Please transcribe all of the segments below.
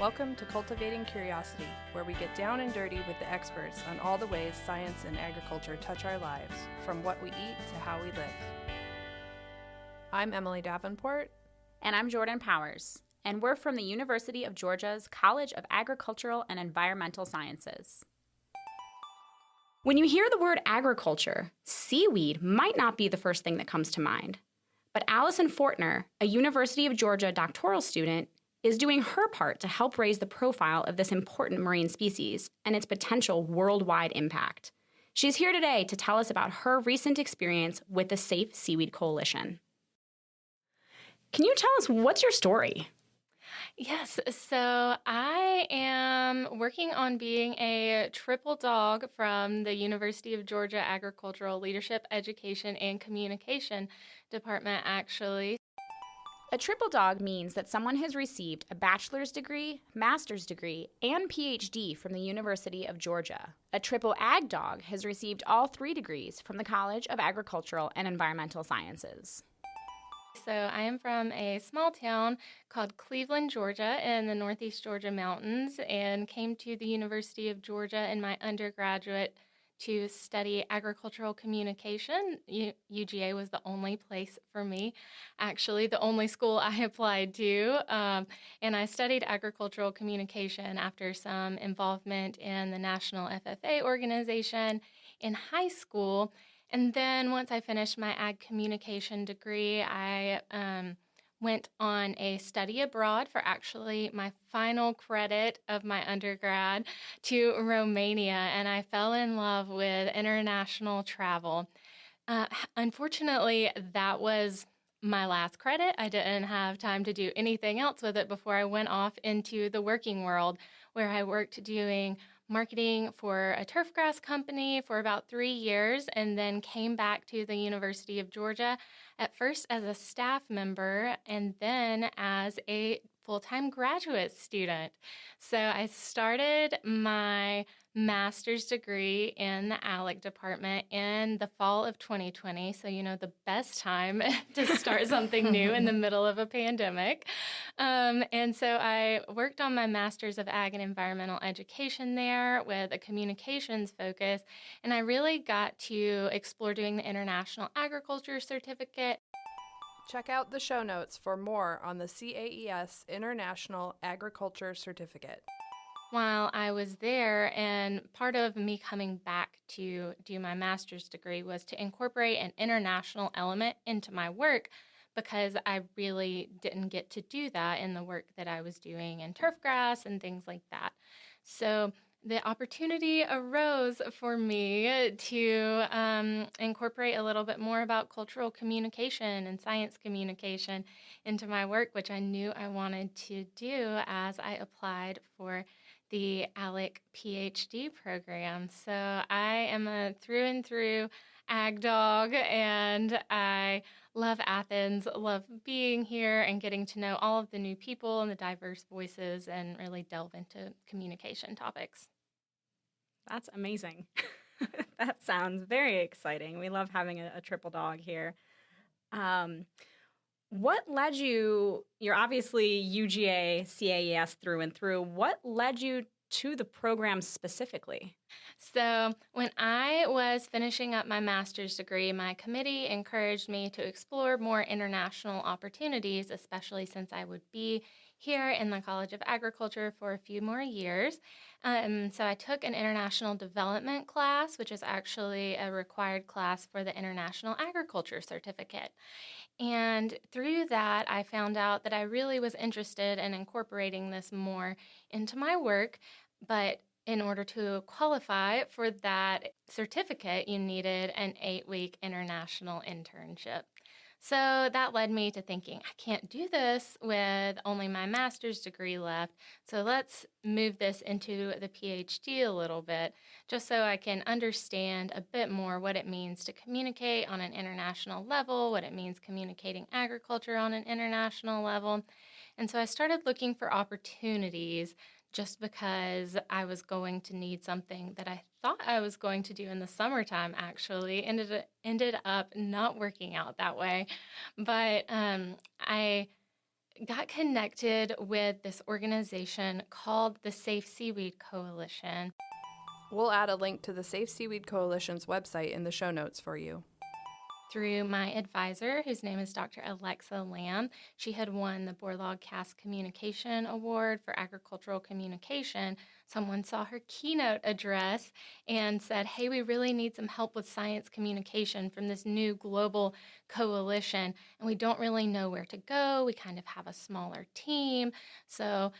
Welcome to Cultivating Curiosity, where we get down and dirty with the experts on all the ways science and agriculture touch our lives, from what we eat to how we live. I'm Emily Davenport. And I'm Jordan Powers, and we're from the University of Georgia's College of Agricultural and Environmental Sciences. When you hear the word agriculture, seaweed might not be the first thing that comes to mind. But Allison Fortner, a University of Georgia doctoral student, is doing her part to help raise the profile of this important marine species and its potential worldwide impact. She's here today to tell us about her recent experience with the Safe Seaweed Coalition. Can you tell us what's your story? Yes, so I am working on being a triple dog from the University of Georgia Agricultural Leadership, Education, and Communication Department, actually. A triple dog means that someone has received a bachelor's degree, master's degree, and PhD from the University of Georgia. A triple ag dog has received all 3 degrees from the College of Agricultural and Environmental Sciences. So I am from a small town called Cleveland, Georgia, in the Northeast Georgia mountains, and came to the University of Georgia in my undergraduate to study agricultural communication. UGA was the only place for me, actually, the only school I applied to. And I studied agricultural communication after some involvement in the National FFA organization in high school. And then once I finished my ag communication degree, I went on a study abroad for actually my final credit of my undergrad to Romania, and I fell in love with international travel. Unfortunately, that was my last credit. I didn't have time to do anything else with it before I went off into the working world, where I worked doing marketing for a turfgrass company for about 3 years, and then came back to the University of Georgia, at first as a staff member and then as a full-time graduate student. So I started my master's degree in the ALEC department in the fall of 2020. So, the best time to start something new in the middle of a pandemic. And so I worked on my master's of ag and environmental education there with a communications focus. And I really got to explore doing the International Agriculture Certificate. Check out the show notes for more on the CAES International Agriculture Certificate. While I was there, and part of me coming back to do my master's degree was to incorporate an international element into my work, because I really didn't get to do that in the work that I was doing in turfgrass and things like that. So the opportunity arose for me to incorporate a little bit more about cultural communication and science communication into my work, which I knew I wanted to do as I applied for the ALEC PhD program. So I am a through and through ag dog, and I love Athens, love being here and getting to know all of the new people and the diverse voices and really delve into communication topics. That's amazing. That sounds very exciting. We love having a triple dog here. What led you, you're obviously UGA, CAES through and through. What led you to the program specifically? So when I was finishing up my master's degree, my committee encouraged me to explore more international opportunities, especially since I would be here in the College of Agriculture for a few more years. So I took an international development class, which is actually a required class for the International Agriculture Certificate. And through that, I found out that I really was interested in incorporating this more into my work, but in order to qualify for that certificate, you needed an 8-week international internship. So that led me to thinking, I can't do this with only my master's degree left, so let's move this into the PhD a little bit, just so I can understand a bit more what it means to communicate on an international level, what it means communicating agriculture on an international level. And so I started looking for opportunities, just because I was going to need something that I thought I was going to do in the summertime, actually. Ended up not working out that way. But I got connected with this organization called the Safe Seaweed Coalition. We'll add a link to the Safe Seaweed Coalition's website in the show notes for you. Through my advisor, whose name is Dr. Alexa Lamb. She had won the Borlaug Cass Communication Award for Agricultural Communication. Someone saw her keynote address and said, hey, we really need some help with science communication from this new global coalition, and we don't really know where to go. We kind of have a smaller team. So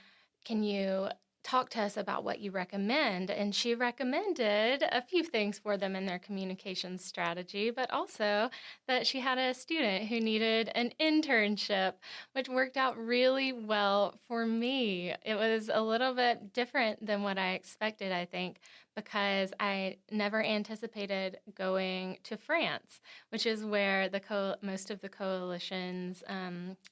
can you talk to us about what you recommend? And she recommended a few things for them in their communications strategy, but also that she had a student who needed an internship, which worked out really well for me. It was a little bit different than what I expected, I think, because I never anticipated going to France, which is where most of the coalition's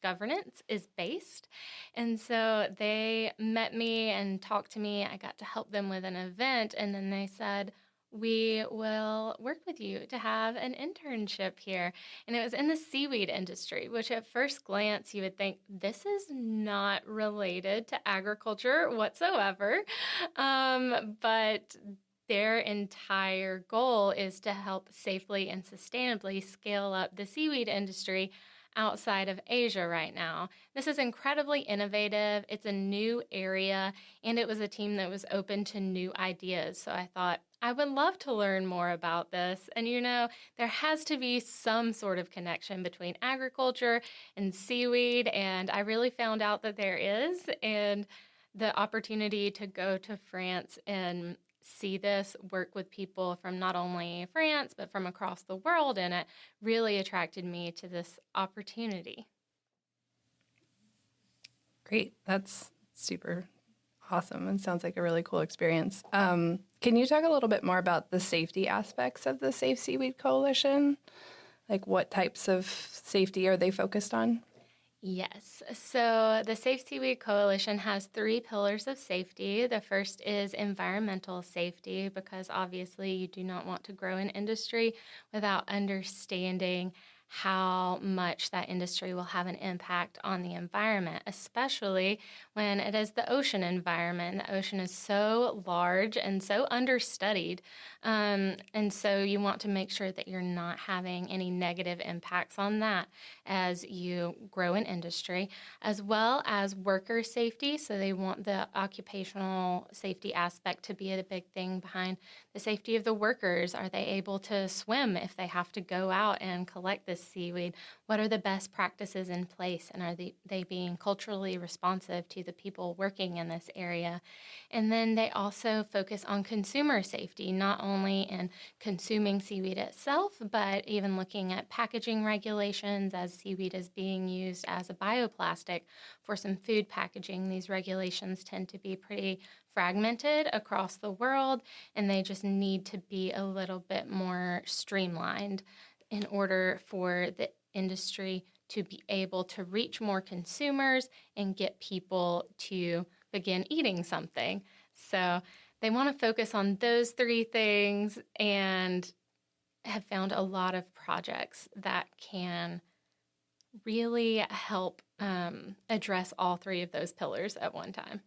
governance is based. And so they met me and talked to me. I got to help them with an event, and then they said, we will work with you to have an internship here. And it was in the seaweed industry, which at first glance you would think this is not related to agriculture whatsoever. But their entire goal is to help safely and sustainably scale up the seaweed industry outside of Asia right now. This is incredibly innovative. It's a new area, and it was a team that was open to new ideas. So I thought, I would love to learn more about this. And there has to be some sort of connection between agriculture and seaweed, and I really found out that there is. And the opportunity to go to France and see this, work with people from not only France, but from across the world, and it really attracted me to this opportunity. Great. That's super awesome. It sounds like a really cool experience. Can you talk a little bit more about the safety aspects of the Safe Seaweed Coalition? Like what types of safety are they focused on? Yes. So the Safe Seaweed Coalition has 3 pillars of safety. The first is environmental safety, because obviously you do not want to grow an industry without understanding how much that industry will have an impact on the environment, especially when it is the ocean environment. The ocean is so large and so understudied. And so you want to make sure that you're not having any negative impacts on that as you grow an industry, as well as worker safety. So they want the occupational safety aspect to be a big thing behind the safety of the workers. Are they able to swim if they have to go out and collect this seaweed? What are the best practices in place, and are they being culturally responsive to the people working in this area? And then they also focus on consumer safety, not only in consuming seaweed itself, but even looking at packaging regulations, as seaweed is being used as a bioplastic for some food packaging. These regulations tend to be pretty fragmented across the world, and they just need to be a little bit more streamlined in order for the industry to be able to reach more consumers and get people to begin eating something. So they want to focus on those 3 things, and have found a lot of projects that can really help address all 3 of those pillars at one time.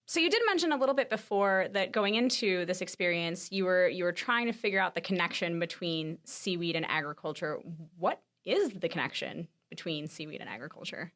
So you did mention a little bit before that going into this experience, you were trying to figure out the connection between seaweed and agriculture. What is the connection between seaweed and agriculture?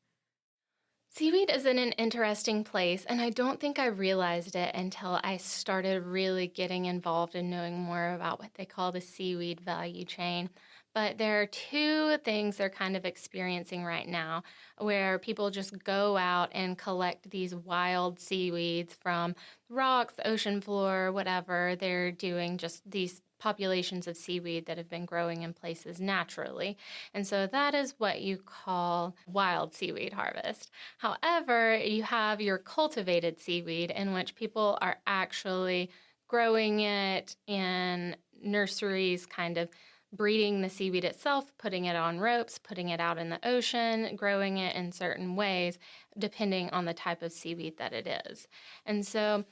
Seaweed is in an interesting place, and I don't think I realized it until I started really getting involved in knowing more about what they call the seaweed value chain. But there are 2 things they're kind of experiencing right now, where people just go out and collect these wild seaweeds from rocks, the ocean floor, whatever. They're doing just these populations of seaweed that have been growing in places naturally. And so that is what you call wild seaweed harvest. However, you have your cultivated seaweed, in which people are actually growing it in nurseries, kind of breeding the seaweed itself, putting it on ropes, putting it out in the ocean, growing it in certain ways, depending on the type of seaweed that it is. And so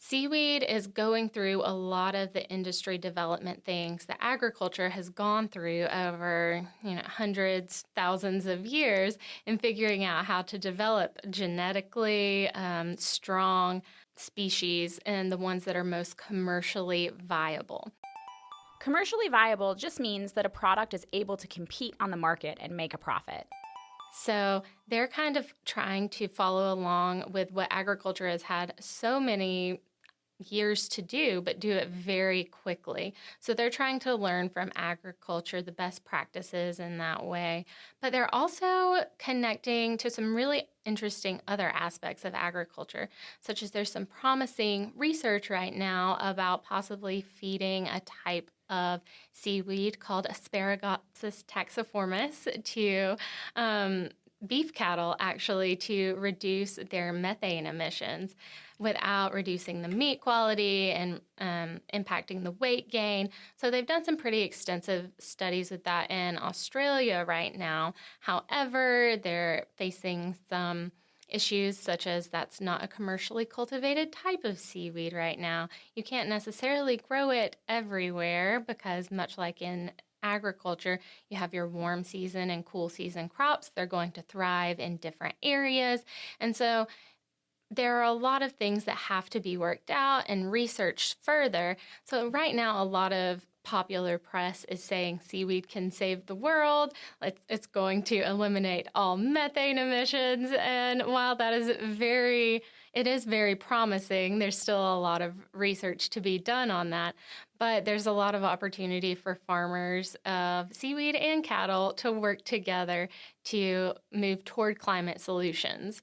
Seaweed is going through a lot of the industry development things that agriculture has gone through over, hundreds, thousands of years in figuring out how to develop genetically strong species and the ones that are most commercially viable. Commercially viable just means that a product is able to compete on the market and make a profit. So they're kind of trying to follow along with what agriculture has had so many years to do, but do it very quickly. So they're trying to learn from agriculture the best practices in that way. But they're also connecting to some really interesting other aspects of agriculture, such as there's some promising research right now about possibly feeding a type of seaweed called Asparagopsis taxiformis to beef cattle, actually, to reduce their methane emissions without reducing the meat quality and impacting the weight gain. So they've done some pretty extensive studies with that in Australia right now. However, they're facing some issues such as that's not a commercially cultivated type of seaweed right now. You can't necessarily grow it everywhere because, much like in agriculture, you have your warm season and cool season crops. They're going to thrive in different areas. And so there are a lot of things that have to be worked out and researched further. So right now, a lot of popular press is saying seaweed can save the world. It's going to eliminate all methane emissions. And while that is it is very promising, there's still a lot of research to be done on that. But there's a lot of opportunity for farmers of seaweed and cattle to work together to move toward climate solutions.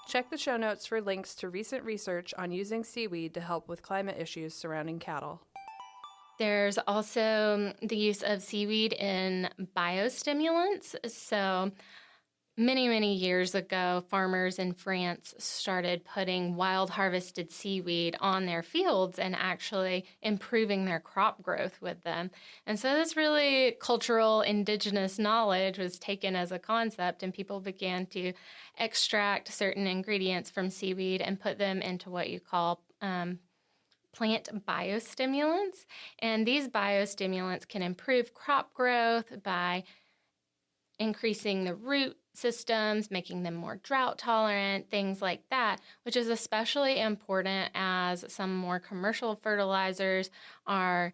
Check the show notes for links to recent research on using seaweed to help with climate issues surrounding cattle. There's also the use of seaweed in biostimulants. So many, many years ago, farmers in France started putting wild harvested seaweed on their fields and actually improving their crop growth with them. And so this really cultural indigenous knowledge was taken as a concept, and people began to extract certain ingredients from seaweed and put them into what you call plant biostimulants. And these biostimulants can improve crop growth by increasing the root systems, making them more drought tolerant, things like that, which is especially important as some more commercial fertilizers are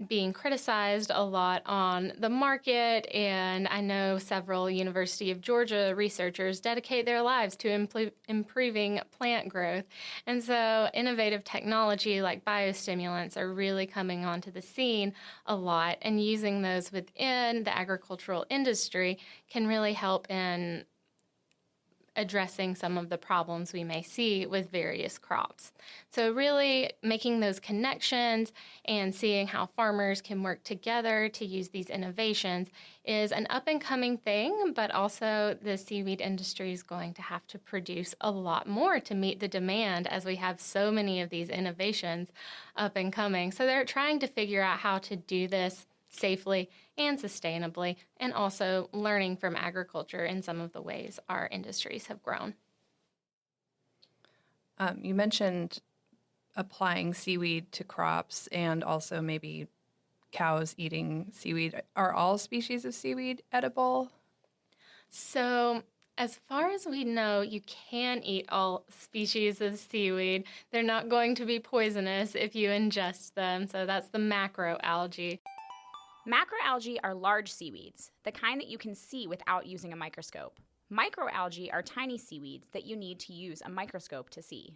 being criticized a lot on the market. And I know several University of Georgia researchers dedicate their lives to improving plant growth. And so innovative technology like biostimulants are really coming onto the scene a lot, and using those within the agricultural industry can really help in addressing some of the problems we may see with various crops. So really making those connections and seeing how farmers can work together to use these innovations is an up-and-coming thing, but also the seaweed industry is going to have to produce a lot more to meet the demand as we have so many of these innovations up and coming. So they're trying to figure out how to do this safely and sustainably, and also learning from agriculture in some of the ways our industries have grown. You mentioned applying seaweed to crops and also maybe cows eating seaweed. Are all species of seaweed edible? So as far as we know, you can eat all species of seaweed. They're not going to be poisonous if you ingest them. So that's the macroalgae. Macroalgae are large seaweeds, the kind that you can see without using a microscope. Microalgae are tiny seaweeds that you need to use a microscope to see.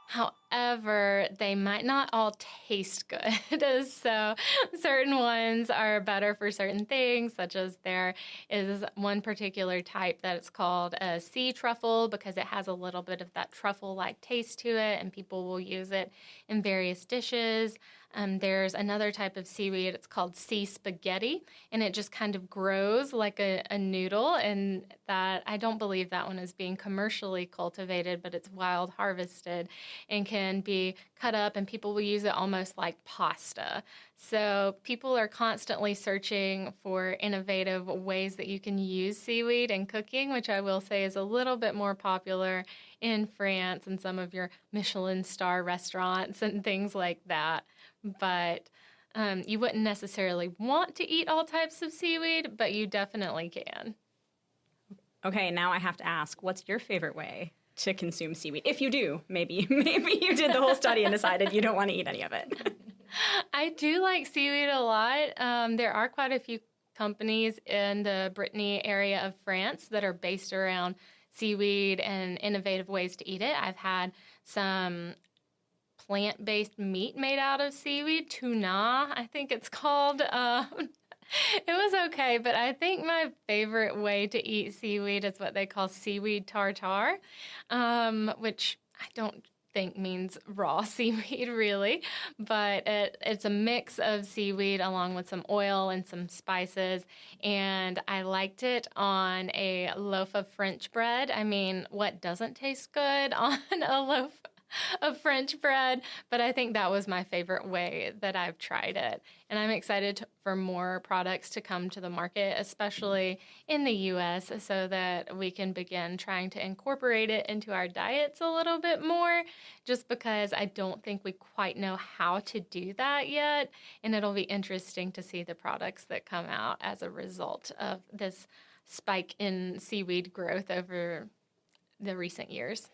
However, they might not all taste good. So certain ones are better for certain things, such as there is one particular type that it's called a sea truffle because it has a little bit of that truffle-like taste to it, and people will use it in various dishes. There's another type of seaweed, it's called sea spaghetti, and it just kind of grows like a noodle, and that I don't believe that one is being commercially cultivated, but it's wild harvested and can be cut up, and people will use it almost like pasta. So people are constantly searching for innovative ways that you can use seaweed in cooking, which I will say is a little bit more popular in France and some of your Michelin star restaurants and things like that. But you wouldn't necessarily want to eat all types of seaweed, but you definitely can. Okay, now I have to ask, what's your favorite way to consume seaweed? If you do, maybe you did the whole study and decided you don't want to eat any of it. I do like seaweed a lot. There are quite a few companies in the Brittany area of France that are based around seaweed and innovative ways to eat it. I've had some plant-based meat made out of seaweed, tuna, I think it's called. It was okay, but I think my favorite way to eat seaweed is what they call seaweed tartare, which I don't think means raw seaweed really, but it's a mix of seaweed along with some oil and some spices, and I liked it on a loaf of French bread. I mean, what doesn't taste good on a loaf of French bread? But I think that was my favorite way that I've tried it. And I'm excited for more products to come to the market, especially in the U.S., so that we can begin trying to incorporate it into our diets a little bit more, just because I don't think we quite know how to do that yet. And it'll be interesting to see the products that come out as a result of this spike in seaweed growth over the recent years.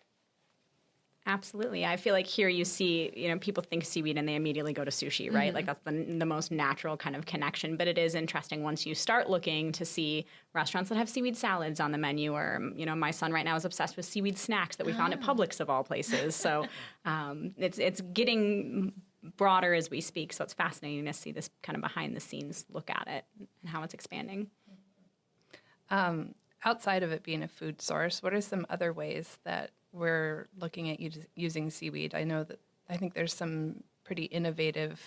Absolutely. I feel like here you see, people think seaweed and they immediately go to sushi, right? Like that's the most natural kind of connection. But it is interesting once you start looking to see restaurants that have seaweed salads on the menu, or, my son right now is obsessed with seaweed snacks that we found at Publix of all places. So it's getting broader as we speak. So it's fascinating to see this kind of behind the scenes look at it and how it's expanding. Outside of it being a food source, what are some other ways that we're looking at using seaweed? I think there's some pretty innovative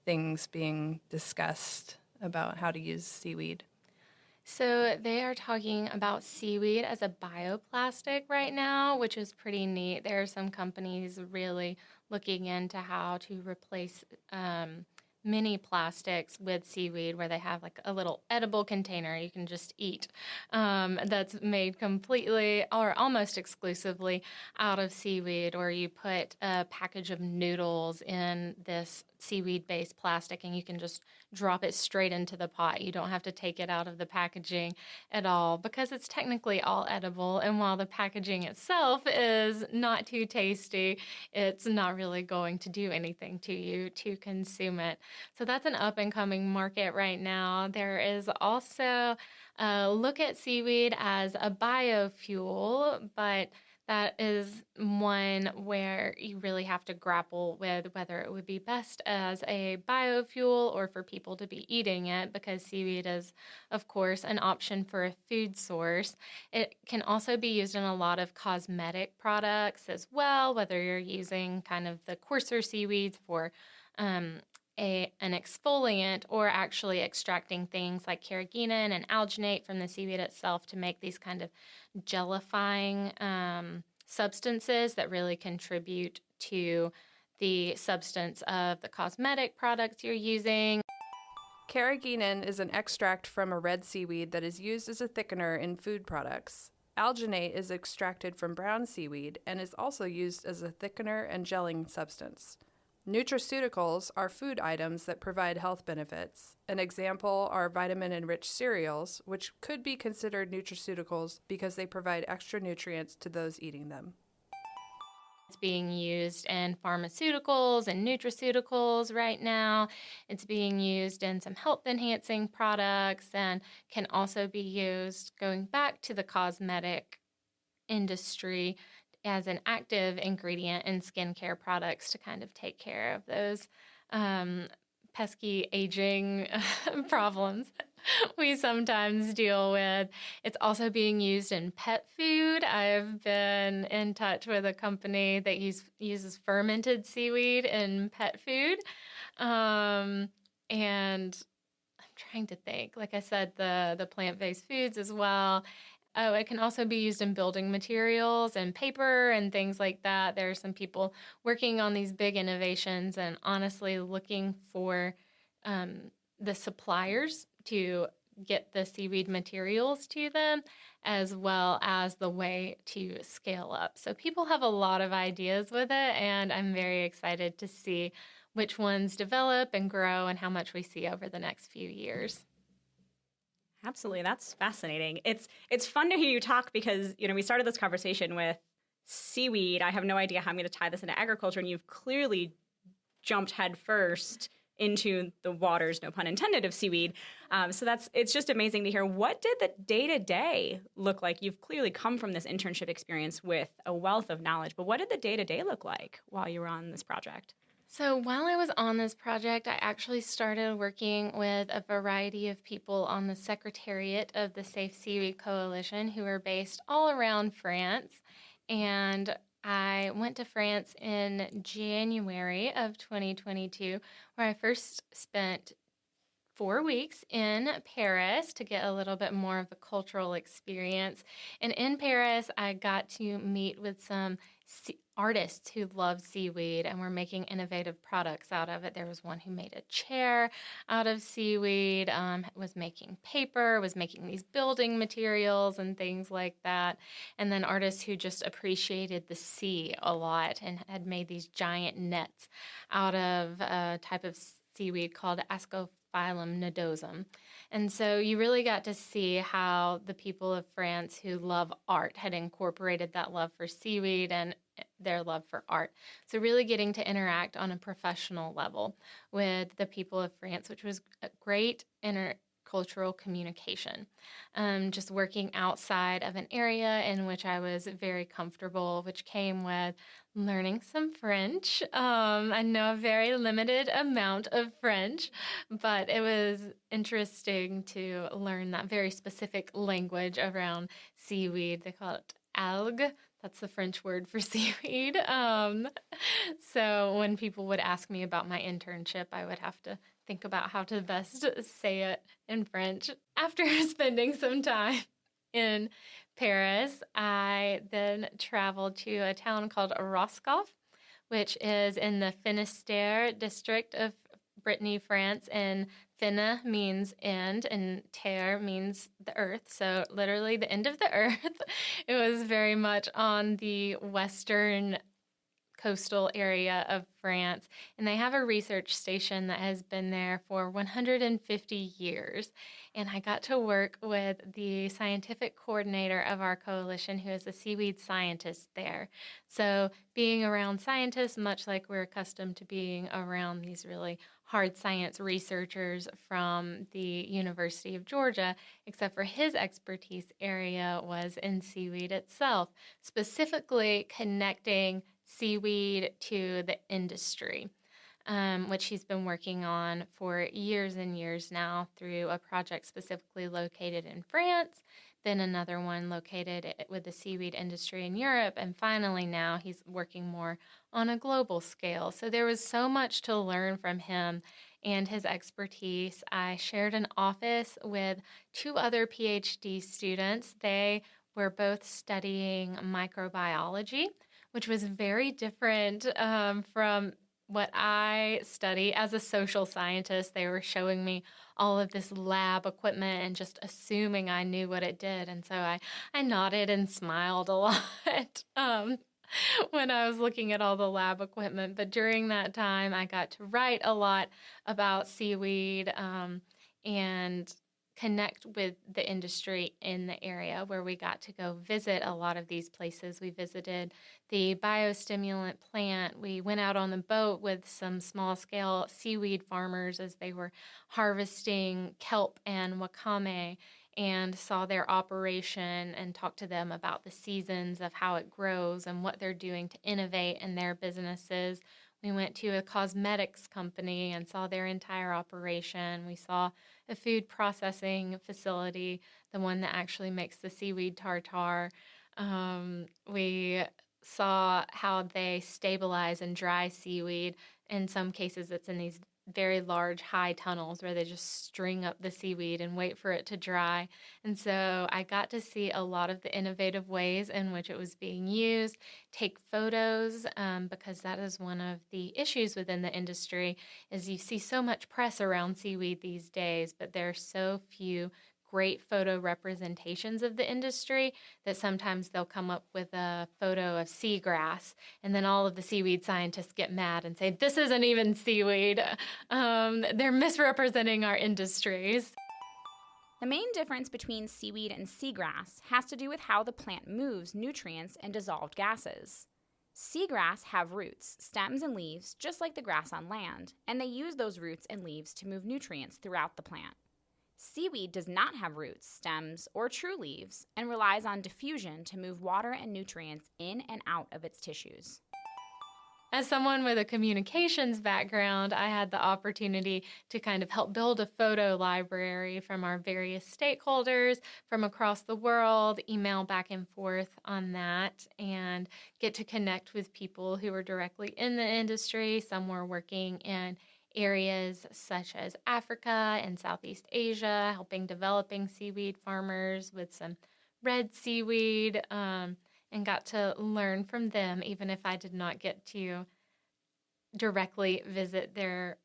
things being discussed about how to use seaweed. So they are talking about seaweed as a bioplastic right now, which is pretty neat. There are some companies really looking into how to replace mini plastics with seaweed, where they have like a little edible container you can just eat, that's made completely or almost exclusively out of seaweed, or you put a package of noodles in this seaweed-based plastic and you can just drop it straight into the pot. You don't have to take it out of the packaging at all, because it's technically all edible, and while the packaging itself is not too tasty, it's not really going to do anything to you to consume it. So that's an up-and-coming market right now. There is also a look at seaweed as a biofuel, but that is one where you really have to grapple with whether it would be best as a biofuel or for people to be eating it, because seaweed is, of course, an option for a food source. It can also be used in a lot of cosmetic products as well, whether you're using kind of the coarser seaweeds for an exfoliant, or actually extracting things like carrageenan and alginate from the seaweed itself to make these kind of gellifying substances that really contribute to the substance of the cosmetic products you're using. Carrageenan is an extract from a red seaweed that is used as a thickener in food products. Alginate is extracted from brown seaweed and is also used as a thickener and gelling substance. Nutraceuticals are food items that provide health benefits. An example are vitamin-enriched cereals, which could be considered nutraceuticals because they provide extra nutrients to those eating them. It's being used in pharmaceuticals and nutraceuticals right now. It's being used in some health-enhancing products, and can also be used, going back to the cosmetic industry, as an active ingredient in skincare products to kind of take care of those pesky aging problems we sometimes deal with. It's also being used in pet food. I've been in touch with a company that uses fermented seaweed in pet food. And I'm trying to think, like I said, the plant-based foods as well. Oh, it can also be used in building materials and paper and things like that. There are some people working on these big innovations and honestly looking for the suppliers to get the seaweed materials to them, as well as the way to scale up. So people have a lot of ideas with it, and I'm very excited to see which ones develop and grow and how much we see over the next few years. Absolutely. That's fascinating. It's fun to hear you talk because, we started this conversation with seaweed. I have no idea how I'm going to tie this into agriculture, and you've clearly jumped headfirst into the waters, no pun intended, of seaweed. So it's just amazing to hear. What did the day-to-day look like? You've clearly come from this internship experience with a wealth of knowledge, but what did the day-to-day look like while you were on this project? So while I was on this project, I actually started working with a variety of people on the Secretariat of the Safe Seaweed Coalition who are based all around France. And I went to France in January of 2022, where I first spent 4 weeks in Paris to get a little bit more of a cultural experience. And in Paris, I got to meet with some artists who love seaweed and were making innovative products out of it. There was one who made a chair out of seaweed, was making paper, was making these building materials and things like that. And then artists who just appreciated the sea a lot and had made these giant nets out of a type of seaweed called Ascophyllum nodosum. And so you really got to see how the people of France who love art had incorporated that love for seaweed and their love for art. So really getting to interact on a professional level with the people of France, which was a great intercultural communication. Just working outside of an area in which I was very comfortable, which came with learning some French. I know a very limited amount of French, but it was interesting to learn that very specific language around seaweed. They call it algue. That's the French word for seaweed. So when people would ask me about my internship, I would have to think about how to best say it in French. After spending some time in Paris, I then traveled to a town called Roscoff, which is in the Finistère district of Brittany, France, and Finna means end, and terre means the earth, so literally the end of the earth. It was very much on the western coastal area of France, and they have a research station that has been there for 150 years. And I got to work with the scientific coordinator of our coalition, who is a seaweed scientist there. So being around scientists, much like we're accustomed to being around these really hard science researchers from the University of Georgia, except for his expertise area was in seaweed itself, specifically connecting seaweed to the industry, which he's been working on for years and years now through a project specifically located in France, then another one located with the seaweed industry in Europe, and finally now he's working more on a global scale. So there was so much to learn from him and his expertise. I shared an office with two other PhD students. They were both studying microbiology, which was very different from what I study as a social scientist. They were showing me all of this lab equipment and just assuming I knew what it did. And so I nodded and smiled a lot when I was looking at all the lab equipment. But during that time, I got to write a lot about seaweed and connect with the industry in the area where we got to go visit a lot of these places. We visited the biostimulant plant. We went out on the boat with some small-scale seaweed farmers as they were harvesting kelp and wakame, and saw their operation and talked to them about the seasons of how it grows and what they're doing to innovate in their businesses. We went to a cosmetics company and saw their entire operation. We saw a food processing facility, the one that actually makes the seaweed tartare. We saw how they stabilize and dry seaweed. In some cases, it's in these very large high tunnels where they just string up the seaweed and wait for it to dry. And so I got to see a lot of the innovative ways in which it was being used, take photos, because that is one of the issues within the industry is you see so much press around seaweed these days, but there are so few great photo representations of the industry that sometimes they'll come up with a photo of seagrass, and then all of the seaweed scientists get mad and say, this isn't even seaweed. They're misrepresenting our industries. The main difference between seaweed and seagrass has to do with how the plant moves nutrients and dissolved gases. Seagrass have roots, stems, and leaves just like the grass on land, and they use those roots and leaves to move nutrients throughout the plant. Seaweed does not have roots, stems, or true leaves, and relies on diffusion to move water and nutrients in and out of its tissues. As someone with a communications background, I had the opportunity to kind of help build a photo library from our various stakeholders from across the world, email back and forth on that, and get to connect with people who were directly in the industry. Some were working in areas such as Africa and Southeast Asia, helping developing seaweed farmers with some red seaweed, and got to learn from them, even if I did not get to directly visit their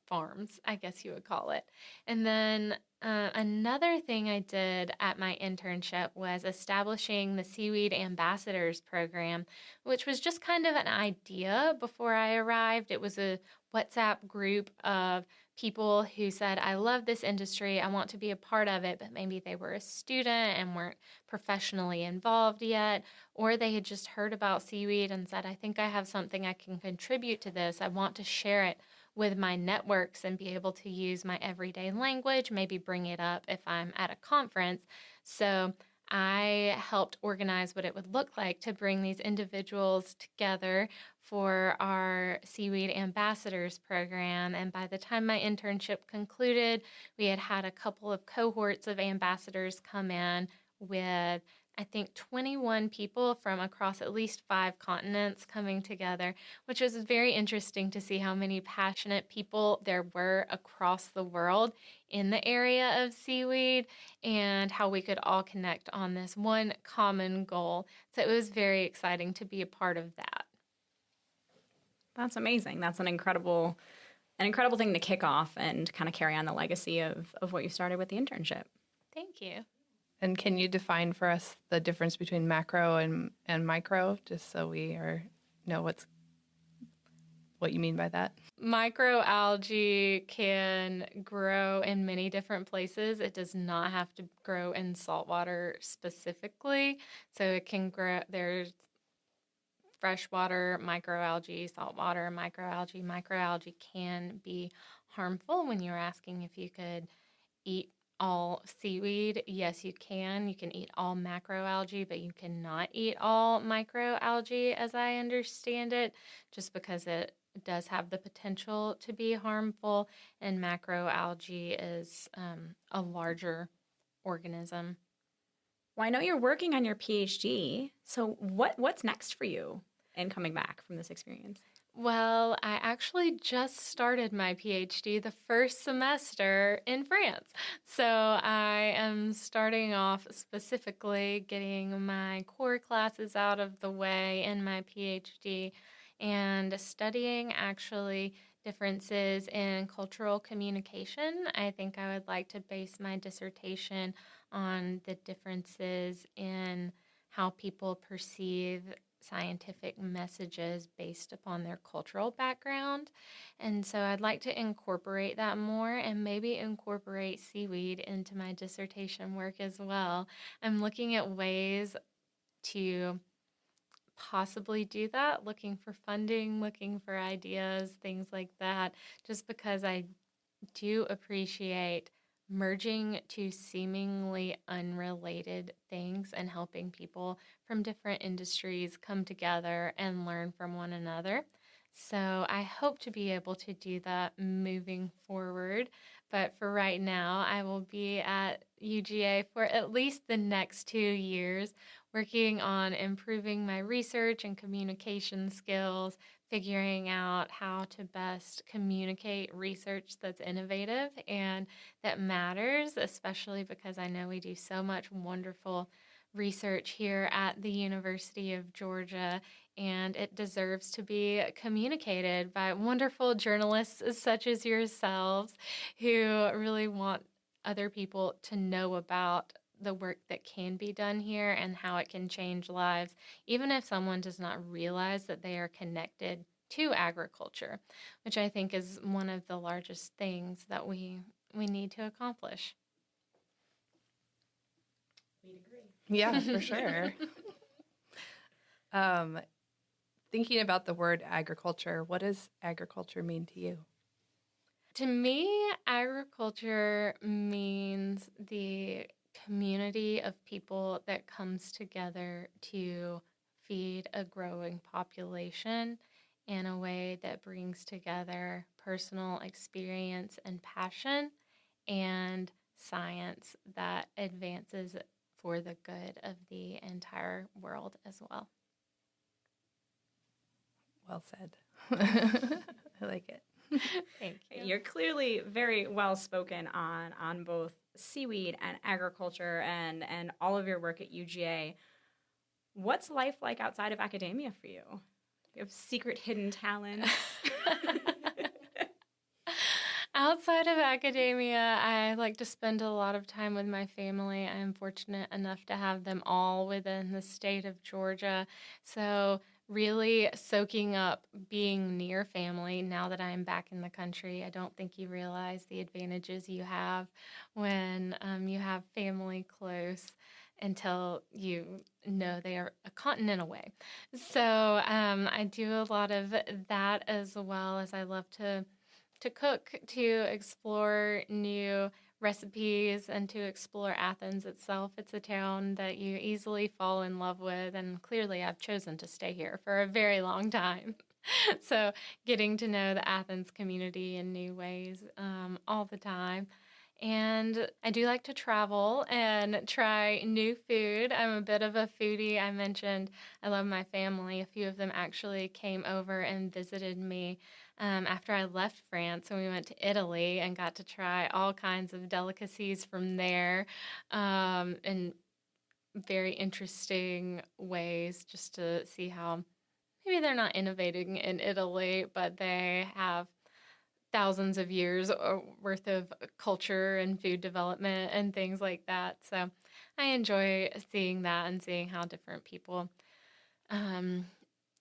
farms, I guess you would call it. And then another thing I did at my internship was establishing the Seaweed Ambassadors program, which was just kind of an idea before I arrived. It was a WhatsApp group of people who said, I love this industry, I want to be a part of it, but maybe they were a student and weren't professionally involved yet, or they had just heard about seaweed and said, I think I have something I can contribute to this. I want to share it with my networks and be able to use my everyday language, maybe bring it up if I'm at a conference. So I helped organize what it would look like to bring these individuals together for our Seaweed Ambassadors program. And by the time my internship concluded, we had had a couple of cohorts of ambassadors come in with, I think, 21 people from across at least 5 continents coming together, which was very interesting to see how many passionate people there were across the world in the area of seaweed and how we could all connect on this one common goal. So it was very exciting to be a part of that. That's amazing. That's an incredible thing to kick off and kind of carry on the legacy of what you started with the internship. Thank you. And can you define for us the difference between macro and micro, just so we know what you mean by that? Microalgae can grow in many different places. It does not have to grow in saltwater specifically. So it can grow, there's freshwater microalgae, saltwater microalgae. Microalgae can be harmful. When you're asking if you could eat all seaweed, yes, you can. You can eat all macroalgae, but you cannot eat all microalgae, as I understand it, just because it does have the potential to be harmful, and macroalgae is a larger organism. Well, I know you're working on your PhD, so what's next for you in coming back from this experience? Well, I actually just started my PhD the first semester in France. So I am starting off specifically getting my core classes out of the way in my PhD and studying actually differences in cultural communication. I think I would like to base my dissertation on the differences in how people perceive scientific messages based upon their cultural background. And so I'd like to incorporate that more and maybe incorporate seaweed into my dissertation work as well. I'm looking at ways to possibly do that, looking for funding, looking for ideas, things like that, just because I do appreciate merging two seemingly unrelated things and helping people from different industries come together and learn from one another. So I hope to be able to do that moving forward. But for right now, I will be at UGA for at least the next 2 years, working on improving my research and communication skills, figuring out how to best communicate research that's innovative and that matters, especially because I know we do so much wonderful research here at the University of Georgia, and it deserves to be communicated by wonderful journalists such as yourselves who really want other people to know about the work that can be done here and how it can change lives, even if someone does not realize that they are connected to agriculture, which I think is one of the largest things that we need to accomplish. We'd agree. Yeah, for sure. Thinking about the word agriculture, what does agriculture mean to you? To me, agriculture means the community of people that comes together to feed a growing population in a way that brings together personal experience and passion and science that advances for the good of the entire world as well. Well said. I like it. Thank you. You're clearly very well spoken on both seaweed and agriculture and all of your work at UGA. What's life like outside of academia for you? You have secret hidden talents. Outside of academia, I like to spend a lot of time with my family. I'm fortunate enough to have them all within the state of Georgia. So, really soaking up being near family now that I'm back in the country. I don't think you realize the advantages you have when you have family close until you know they are a continent away. So, I do a lot of that as well as I love to cook, to explore new recipes, and to explore Athens itself. It's a town that you easily fall in love with, and clearly I've chosen to stay here for a very long time. So getting to know the Athens community in new ways all the time. And I do like to travel and try new food. I'm a bit of a foodie. I mentioned I love my family. A few of them actually came over and visited me after I left France, and we went to Italy and got to try all kinds of delicacies from there in very interesting ways, just to see how maybe they're not innovating in Italy, but they have thousands of years worth of culture and food development and things like that. So I enjoy seeing that and seeing how different people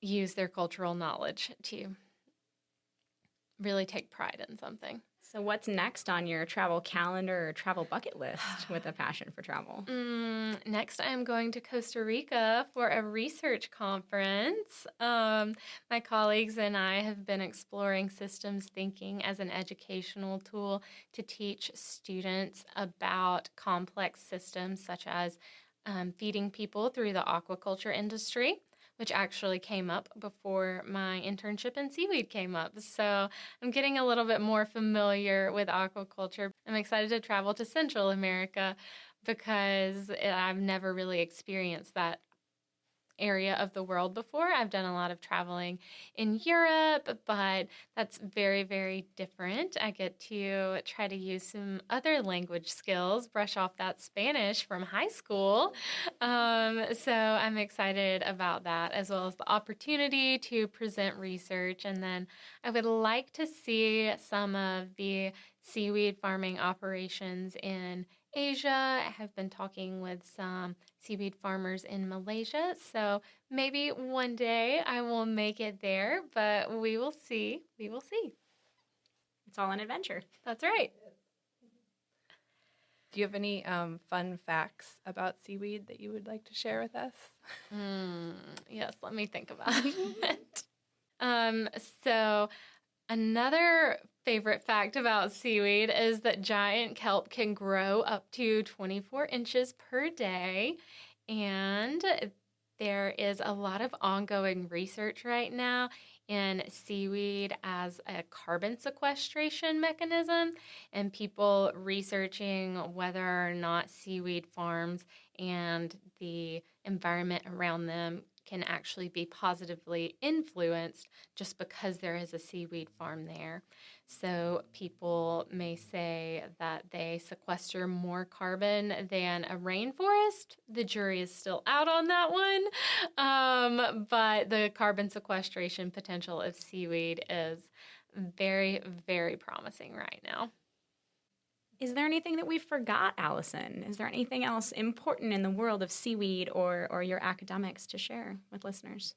use their cultural knowledge to really take pride in something. So what's next on your travel calendar or travel bucket list with a passion for travel? Next, I'm going to Costa Rica for a research conference. My colleagues and I have been exploring systems thinking as an educational tool to teach students about complex systems such as feeding people through the aquaculture industry, which actually came up before my internship in seaweed came up. So I'm getting a little bit more familiar with aquaculture. I'm excited to travel to Central America because I've never really experienced that area of the world before. I've done a lot of traveling in Europe, but that's very, very different. I get to try to use some other language skills, brush off that Spanish from high school. So I'm excited about that, as well as the opportunity to present research. And then I would like to see some of the seaweed farming operations in Asia. I have been talking with some seaweed farmers in Malaysia, so maybe one day I will make it there, but we will see. We will see. It's all an adventure. That's right. Do you have any fun facts about seaweed that you would like to share with us? Yes, let me think about it. So another favorite fact about seaweed is that giant kelp can grow up to 24 inches per day, and there is a lot of ongoing research right now in seaweed as a carbon sequestration mechanism, and people researching whether or not seaweed farms and the environment around them can actually be positively influenced just because there is a seaweed farm there. So people may say that they sequester more carbon than a rainforest. The jury is still out on that one, but the carbon sequestration potential of seaweed is very, very promising right now. Is there anything that we forgot, Allison? Is there anything else important in the world of seaweed or your academics to share with listeners?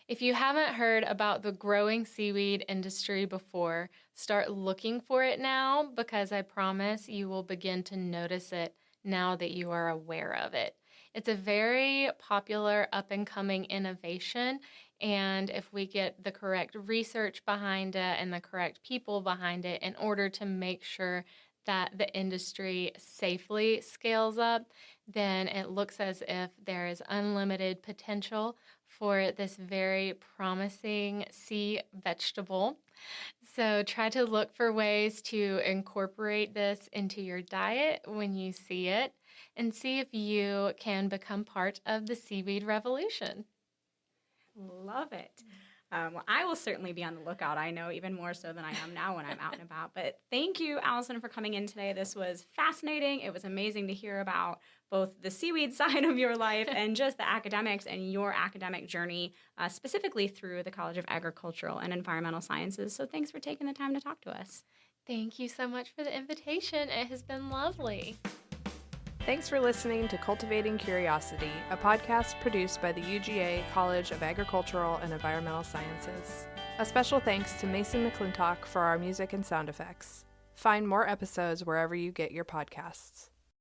If you haven't heard about the growing seaweed industry before, start looking for it now, because I promise you will begin to notice it now that you are aware of it. It's a very popular up-and-coming innovation, and if we get the correct research behind it and the correct people behind it in order to make sure that the industry safely scales up, then it looks as if there is unlimited potential for this very promising sea vegetable. So try to look for ways to incorporate this into your diet when you see it, and see if you can become part of the seaweed revolution. Love it. Well, I will certainly be on the lookout. I know even more so than I am now when I'm out and about. But thank you, Allison, for coming in today. This was fascinating. It was amazing to hear about both the seaweed side of your life and just the academics and your academic journey, specifically through the College of Agricultural and Environmental Sciences. So thanks for taking the time to talk to us. Thank you so much for the invitation. It has been lovely. Thanks for listening to Cultivating Curiosity, a podcast produced by the UGA College of Agricultural and Environmental Sciences. A special thanks to Mason McClintock for our music and sound effects. Find more episodes wherever you get your podcasts.